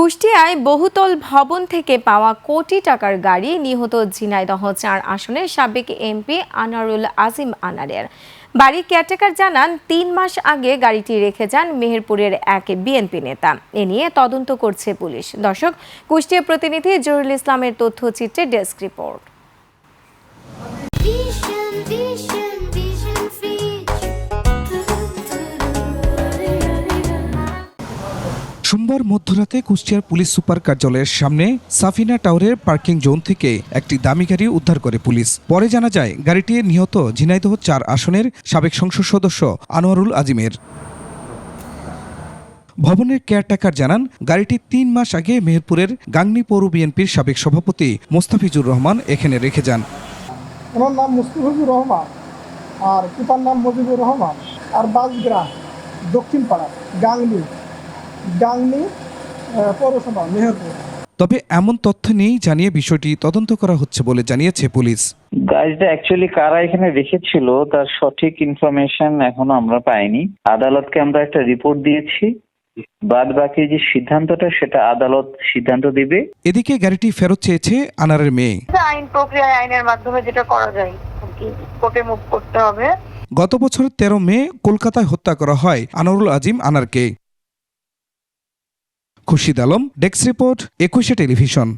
কুষ্টিয়ায় বহুতল ভবন থেকে পাওয়া কোটি টাকার গাড়ি নিহত ঝিনাইদহ ৪ আসনের সাবেক এমপি আনোয়ারুল আজিম আনারের। বাড়ির কেয়ারটেকার জানান ৩ মাস আগে গাড়িটি রেখে যান মেহেরপুরের এক বিএনপি নেতা। এ নিয়ে তদন্ত করছে পুলিশ। দর্শক, কুষ্টিয়া প্রতিনিধি জহুরুল ইসলামের তথ্যচিত্রে ডেস্ক রিপোর্ট। সোমবার মধ্যরাতে কুষ্টিয়ার পুলিশ সুপার কার্যালয়ের সামনে সাফিনা টাওয়ারের পার্কিং জোন থেকে একটি দামি গাড়ি উদ্ধার করে পুলিশ। পরে জানা যায় গাড়িটি নিহত ঝিনাইদহ ৪ আসনের সাবেক সংসদ সদস্য আনোয়ারুল আজিমের। ভবনের কেয়ারটেকার জানান, গাড়িটি ৩ মাস আগে মেহেরপুরের গাংনী পৌর বিএনপির সাবেক সভাপতি মোস্তাফিজুর রহমান এখানে রেখে যান। ওনার নাম মোস্তাফিজুর রহমান, আর পিতার নাম মুজিবুর রহমান, আর বাসগ্রাম দক্ষিণ পাড়া গাংনী পৌরসভা মেহেরপুর। তবে এমন তথ্য নেই জানিয়ে বিষয়টি তদন্ত করা হচ্ছে বলে জানিয়েছে পুলিশ। গাড়িটা অ্যাকচুয়ালি কারা এখানে রেখেছিল তার সঠিক ইনফরমেশন এখনো আমরা পাইনি। আদালতকে আমরা একটা রিপোর্ট দিয়েছি, বাদ বাকি যে সিদ্ধান্তটা সেটা আদালত সিদ্ধান্ত দিবে। এদিকে গাড়িটি ফেরত চেয়েছে আনারের মেয়ে। আইন প্রক্রিয়ায় আইনের মাধ্যমে যেটা করা যায় কোর্টে মুভ করতে হবে। গত বছর ১৩ মে কলকাতায় হত্যা করা হয় আনোয়ারুল আজিম আনারকে। Khurshid Alam, desk report, ২১ television.